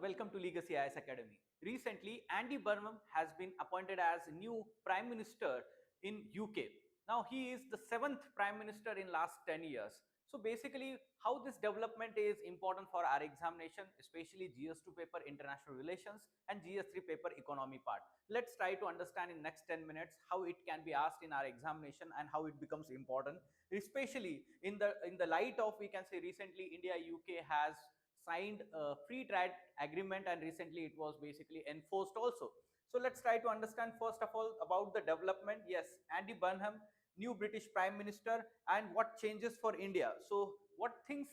welcome to Legacy IS Academy. Recently, Andy Burnham has been appointed as new Prime Minister in UK. Now, he is the 7th Prime Minister in last 10 years. So basically, how this development is important for our examination, especially GS2 paper International Relations and GS3 paper Economy part. Let's try to understand in next 10 minutes how it can be asked in our examination and how it becomes important, especially in the light of, we can say, recently India UK has signed a free trade agreement and recently it was basically enforced also. So let's try to understand first of all about the development. Yes, Andy Burnham, new British Prime Minister, and what changes for India. So what things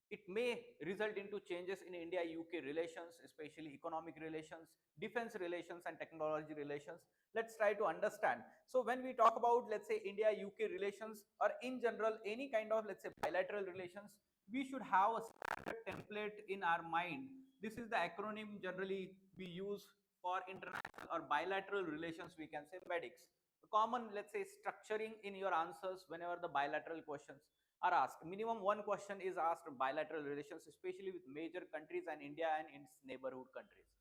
it may result into changes in India UK relations, especially economic relations, defense relations and technology relations. Let's try to understand. So when we talk about, let's say, India UK relations, or in general any kind of, let's say, bilateral relations, we should have a standard template in our mind. This is the acronym generally we use for international or bilateral relations, we can say medics. The common, let's say, structuring in your answers whenever the bilateral questions are asked. Minimum one question is asked bilateral relations, especially with major countries and India and its neighborhood countries.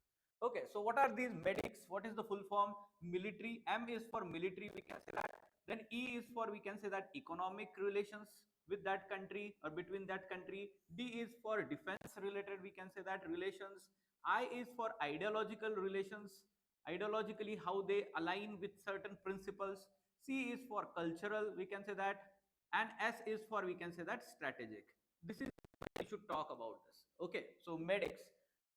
Okay, so what are these medics? What is the full form? Military. M is for military, we can say that. Then E is for, we can say that, economic relations with that country or between that country. D is for defense related, we can say that, relations. I is for ideological relations, ideologically how they align with certain principles. C is for cultural, we can say that, and S is for, we can say that, strategic. This is, we should talk about this. Okay, so medics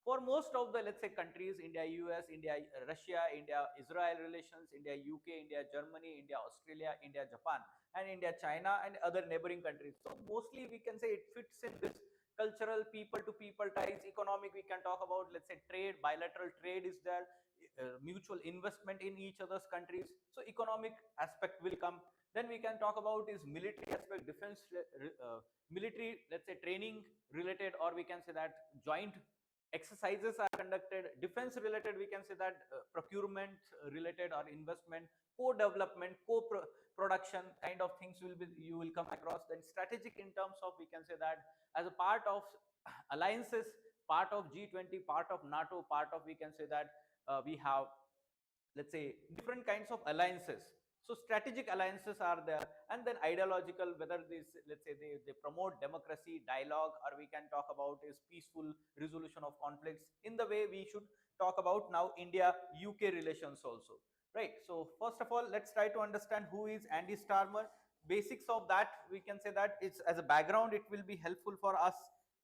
for most of the, let's say, countries, India US, India Russia, India Israel relations, India UK, India Germany, India Australia, India Japan, and India China and other neighboring countries. So mostly we can say it fits in this cultural, people to people ties. Economic, we can talk about, let's say, trade, bilateral trade is there, mutual investment in each other's countries. So economic aspect will come. Then we can talk about is military aspect, defense, military, let's say, training related, or we can say that joint exercises are conducted. Defense related, we can say that procurement related or investment, co-development, co-production kind of things will be, you will come across. Then strategic in terms of, we can say that, as a part of alliances, part of G20, part of NATO, part of, we can say that, we have, let's say, different kinds of alliances. So strategic alliances are there. And then ideological, whether this, let's say, they promote democracy, dialogue, or we can talk about is peaceful resolution of conflicts, in the way we should talk about now India UK relations also, right? So first of all, let's try to understand who is Andy Starmer. Basics of that, we can say that it's as a background, it will be helpful for us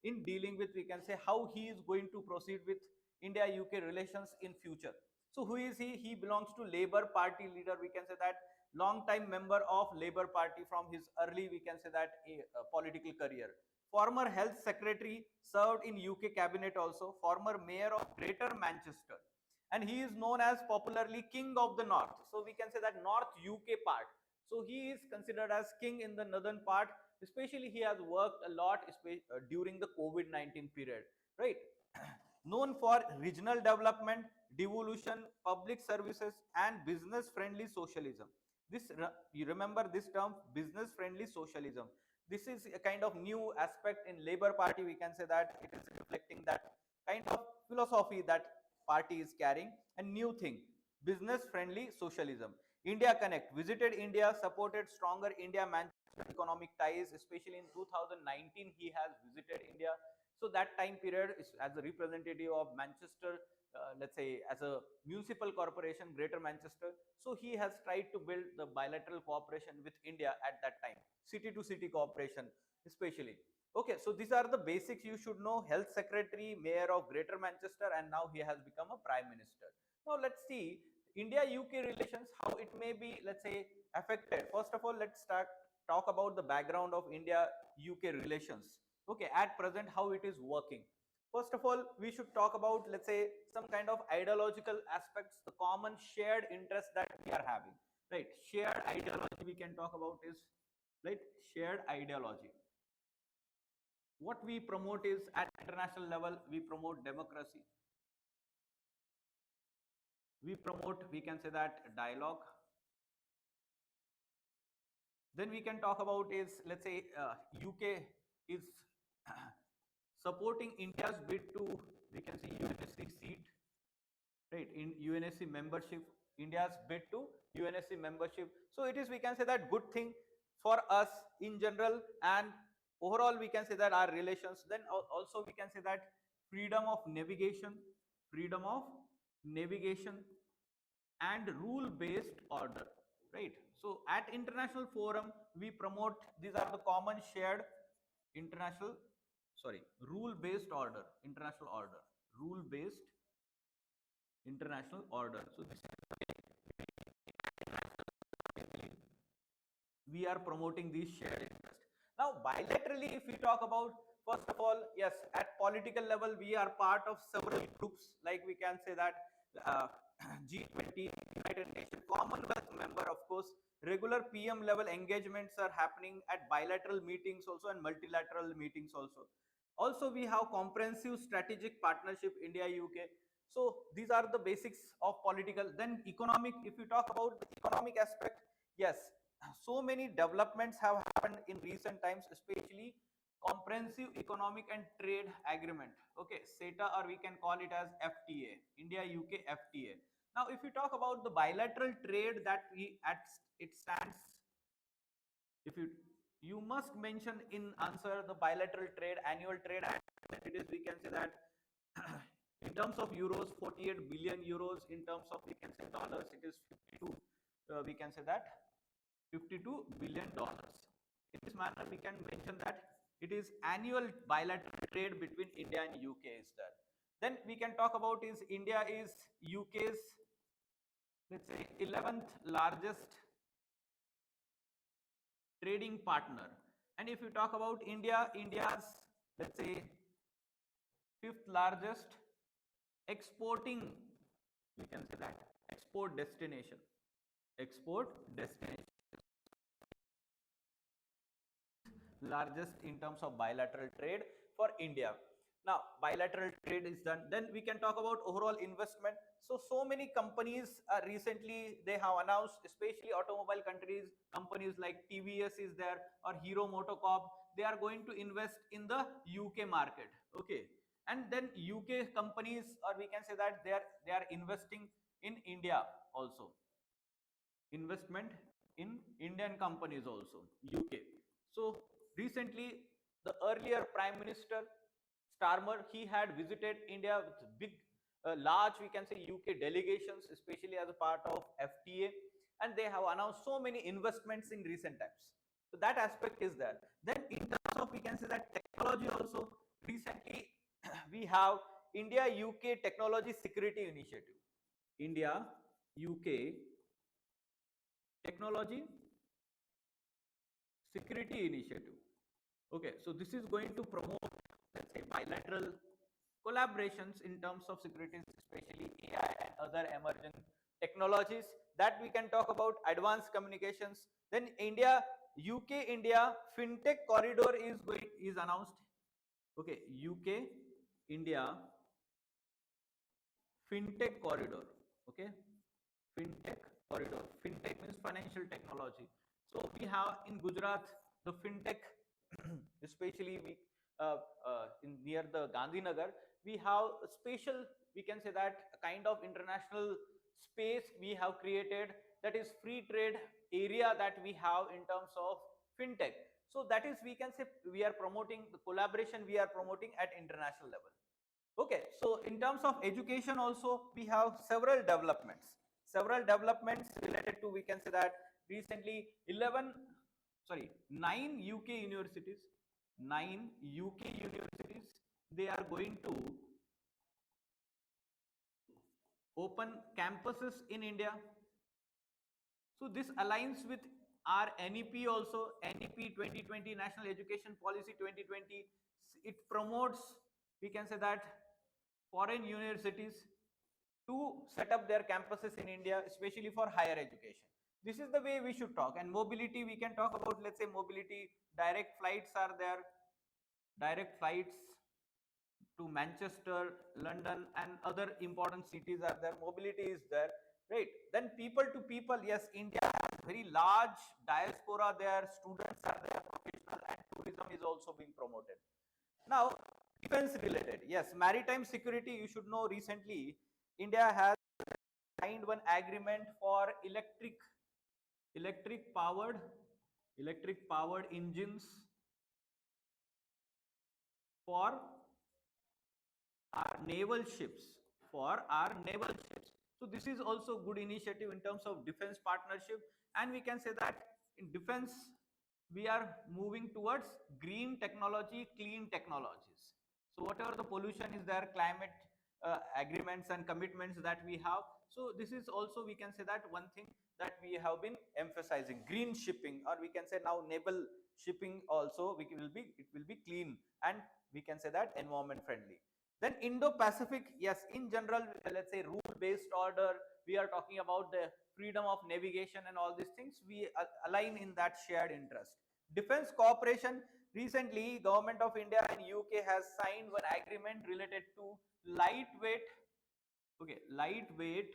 in dealing with, we can say, how he is going to proceed with India UK relations in future. So who is he? He belongs to Labour Party leader, we can say that, long time member of Labour Party from his early, we can say that, a political career. Former health secretary, served in UK cabinet also, former mayor of Greater Manchester, and he is known as popularly King of the North. So we can say that North UK part. So he is considered as king in the northern part. Especially he has worked a lot during the COVID-19 period, right? Known for regional development, devolution, public services, and business friendly socialism. You remember this term, business friendly socialism. This is a kind of new aspect in Labour Party, we can say that it is reflecting that kind of philosophy that party is carrying. And new thing, business friendly socialism. India Connect, visited India, supported stronger India Manchester economic ties, especially in 2019 he has visited India. So that time period is as a representative of Manchester, let's say, as a municipal corporation, Greater Manchester. So he has tried to build the bilateral cooperation with India at that time, city to city cooperation especially. Okay, so these are the basics you should know. Health secretary, mayor of Greater Manchester, and now he has become a prime minister. Now let's see India UK relations, how it may be, let's say, affected. First of all, let's talk about the background of India UK relations. Okay, at present how it is working. First of all, we should talk about, let's say, some kind of ideological aspects, the common shared interest that we are having, right? Shared ideology we can talk about is, right, shared ideology. What we promote is, at international level, we promote democracy, we promote, we can say that, dialogue. Then we can talk about is, let's say, UK is supporting India's bid to we can see UNSC seat, right, in UNSC membership, India's bid to UNSC membership. So it is, we can say that, good thing for us in general, and overall we can say that our relations. Then also we can say that freedom of navigation, freedom of navigation and rule based order, right? So at international forum we promote, these are the common shared international, sorry, rule based order, international order, rule based international order. So this is, we are promoting these shared interest. Now bilaterally if we talk about, first of all, yes, at political level we are part of several groups, like we can say that uh, G20, United Nations, Commonwealth member, of course. Regular PM level engagements are happening at bilateral meetings also and multilateral meetings also. Also we have comprehensive strategic partnership India UK. So these are the basics of political. Then economic, if you talk about the economic aspect, yes, so many developments have happened in recent times, especially comprehensive economic and trade agreement, okay, CETA, or we can call it as FTA, India UK FTA. Now if you talk about the bilateral trade that we at it stands, if you must mention in answer the bilateral trade, annual trade, and it is, we can say that in terms of euros, 48 billion euros. In terms of, we can say, dollars, it is 52, we can say that $52 billion. In this manner we can mention that it is annual bilateral trade between India and UK is there. Then we can talk about is India is UK's, let's say, 11th largest trading partner. And if you talk about India, India's, let's say, fifth largest exporting, we can say that, export destination, export destination, largest in terms of bilateral trade for India. Now bilateral trade is done, then we can talk about overall investment. So many companies recently they have announced, especially automobile countries, companies like TVS is there, or Hero Motocorp, they are going to invest in the UK market, okay. And then UK companies, or we can say that they are investing in India also, investment in Indian companies also, UK. So recently, the earlier Prime Minister Starmer, he had visited India with big, large, we can say, UK delegations, especially as a part of FTA, and they have announced so many investments in recent times. So that aspect is there. Then in terms of, we can say that technology also, recently we have India UK Technology Security Initiative. India UK Technology Security Initiative. Okay, so this is going to promote, let's say, bilateral collaborations in terms of security, especially AI and other emerging technologies that we can talk about. Advanced communications. Then India, UK, India FinTech corridor is announced. Okay, UK, India FinTech corridor. Okay, FinTech corridor. FinTech means financial technology. So we have in Gujarat the FinTech, especially we in near the Gandhinagar, we have a special, we can say that, a kind of international space we have created, that is free trade area that we have in terms of FinTech. So that is, we can say, we are promoting the collaboration, we are promoting at international level. Okay, so in terms of education also we have several developments related to, we can say that, recently 11, sorry, 9 UK universities, 9 UK universities, they are going to open campuses in India. So this aligns with our NEP also, NEP 2020, National Education Policy 2020. It promotes, we can say that, foreign universities to set up their campuses in India, especially for higher education. This is the way we should talk. And mobility, we can talk about, let's say, mobility, direct flights are there, direct flights to Manchester, London, and other important cities are there. Mobility is there, right? Then people to people, yes, India has very large diaspora there, students are there, professional, and tourism is also being promoted. Now, Defense related, yes, maritime security. You should know recently India has signed one agreement for electric powered electric powered engines for our naval ships for our naval ships. So this is also good initiative in terms of defense partnership, and we can say that in defense we are moving towards green technology, clean technologies. So whatever the pollution is there, climate agreements and commitments that we have. So this is also, we can say that one thing that we have been emphasizing, green shipping, or we can say now naval shipping also, it will be clean, and we can say that environment friendly. Then Indo-Pacific, yes, in general, let's say rule-based order, we are talking about the freedom of navigation and all these things. We align in that shared interest. Defense cooperation, recently, Government of India and UK has signed one agreement related to lightweight, lightweight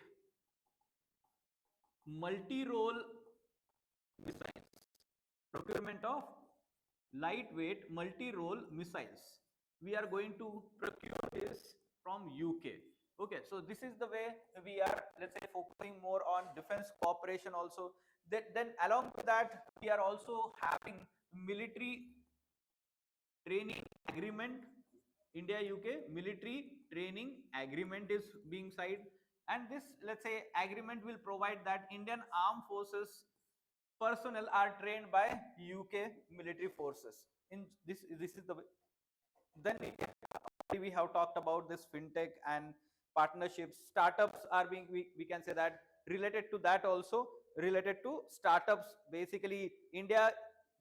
multi-role missiles, procurement of lightweight multi-role missiles. We are going to procure this from UK. Okay, so this is the way we are, let's say, focusing more on defense cooperation also. Then along with that, we are also having military training agreement. India UK military training agreement is being signed, and this, let's say, agreement will provide that Indian armed forces personnel are trained by UK military forces. In this is the way. Then we have talked about this fintech and partnerships. Startups are being, we can say that related to that also, related to startups. Basically, India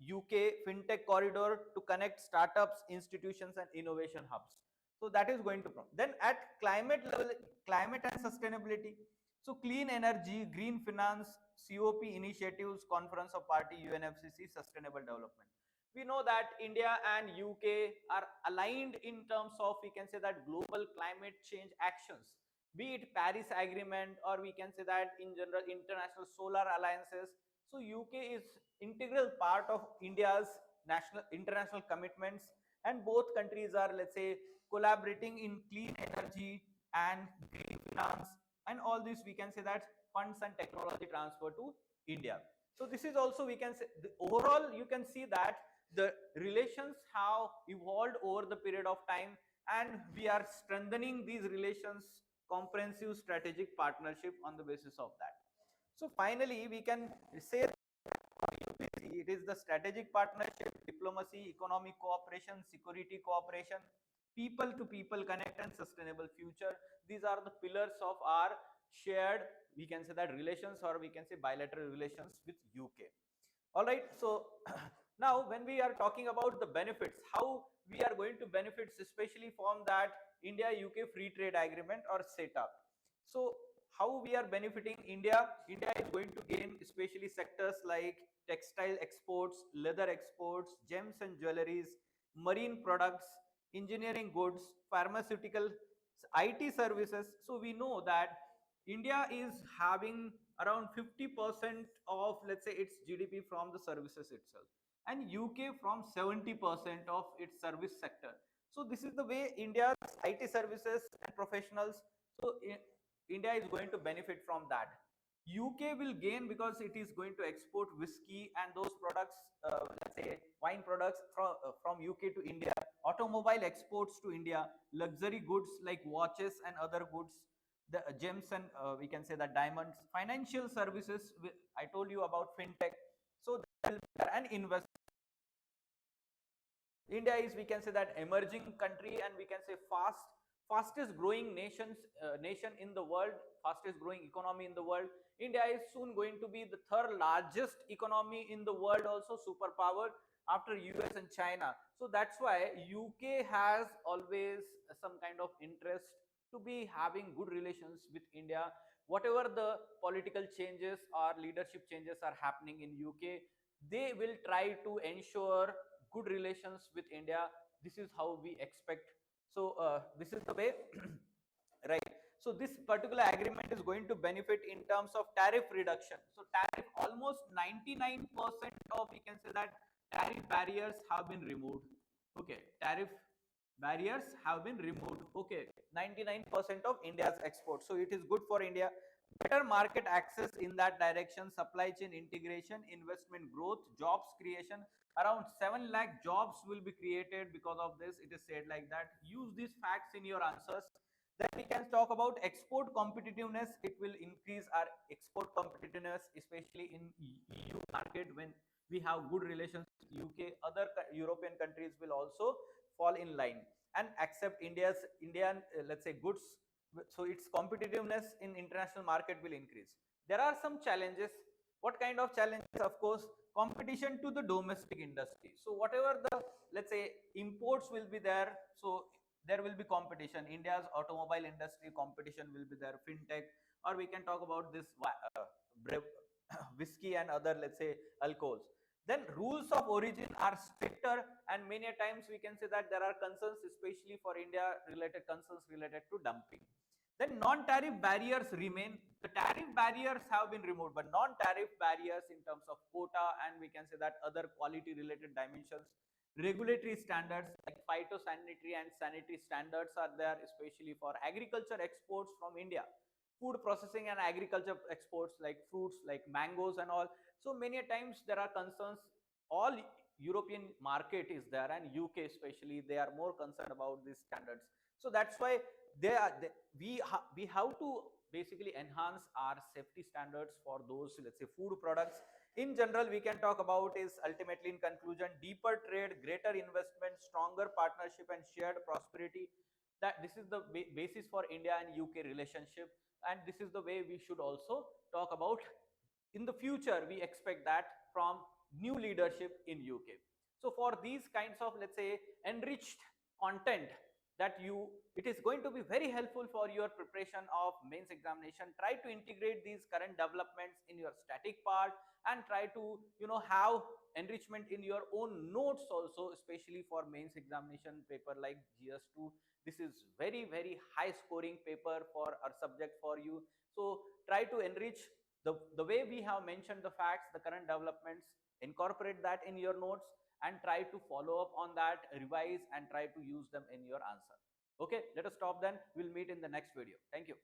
UK fintech corridor to connect startups, institutions, and innovation hubs. So that is going to come. Then at climate level, climate and sustainability. So clean energy, green finance, COP initiatives, Conference of Party, UNFCC, sustainable development. We know that India and UK are aligned in terms of, we can say that, global climate change actions, be it Paris Agreement, or we can say that in general international solar alliances. So UK is integral part of India's national international commitments, and both countries are, let's say, collaborating in clean energy and green finance, and all this, we can say that, funds and technology transfer to India. So this is also, we can say, the overall, you can see that the relations have evolved over the period of time, and we are strengthening these relations, comprehensive strategic partnership on the basis of that. So finally, we can say UPSC, it is the strategic partnership, diplomacy, economic cooperation, security cooperation, people to people connect, and sustainable future. These are the pillars of our shared, we can say that, relations, or we can say bilateral relations with UK. All right, so now when we are talking about the benefits, how we are going to benefit, especially from that India UK free trade agreement or setup. So how we are benefiting India? India is going to gain especially sectors like textile exports, leather exports, gems and jewelries, marine products, engineering goods, pharmaceutical, IT services. So we know that India is having around 50% of, let's say, its GDP from the services itself, and UK from 70% of its service sector. So this is the way India's IT services and professionals. So India is going to benefit from that. UK will gain because it is going to export whiskey and those products, let's say wine products from UK to India, automobile exports to India, luxury goods like watches and other goods, the gems and we can say that diamonds, financial services. I told you about fintech. So that will be there, and invest. India is, we can say that, emerging country, and we can say fastest growing nation in the world, fastest growing economy in the world. India is soon going to be the third largest economy in the world, also superpower after US and China. So that's why UK has always some kind of interest to be having good relations with India. Whatever the political changes or leadership changes are happening in UK, they will try to ensure good relations with India. This is how we expect. So this is the way, right? So this particular agreement is going to benefit in terms of tariff reduction. So tariff, almost 99% of, we can say that, tariff barriers have been removed. Okay, tariff barriers have been removed. Okay, 99% of India's exports. So it is good for India. Better market access in that direction, supply chain integration, investment growth, jobs creation. Around 7 lakh jobs will be created because of this. It is said like that. Use these facts in your answers. Then we can talk about export competitiveness. It will increase our export competitiveness, especially in EU market when we have good relations with UK. Other European countries will also fall in line and accept Indian, let's say, goods. So its competitiveness in international market will increase. There are some challenges. What kind of challenges? Of course, competition to the domestic industry. So whatever the, let's say, imports will be there, so there will be competition. India's automobile industry competition will be there, fintech, or we can talk about this whiskey and other, let's say, alcohols. Then rules of origin are stricter, and many times we can say that there are concerns, especially for India, related concerns related to dumping. Then non-tariff barriers remain. The tariff barriers have been removed, but non-tariff barriers in terms of quota, and we can say that other quality related dimensions. Regulatory standards like phytosanitary and sanitary standards are there, especially for agriculture exports from India. Food processing and agriculture exports like fruits, like mangoes and all. So many times there are concerns. All European market is there, and UK especially, they are more concerned about these standards. So that's why we have to basically enhance our safety standards for those, let's say, food products. In general, we can talk about is ultimately, in conclusion, deeper trade, greater investment, stronger partnership, and shared prosperity. That this is the basis for India and UK relationship, and this is the way we should also talk about. In the future, we expect that from new leadership in UK. So for these kinds of, let's say, enriched content, that you, it is going to be very helpful for your preparation of mains examination. Try to integrate these current developments in your static part, and try to, have enrichment in your own notes also, especially for mains examination paper like GS2. This is very, very high scoring paper for our subject for you. So try to enrich the way we have mentioned the facts, the current developments, incorporate that in your notes, and try to follow up on that, revise, and try to use them in your answer. Okay, let us stop then. We'll meet in the next video. Thank you.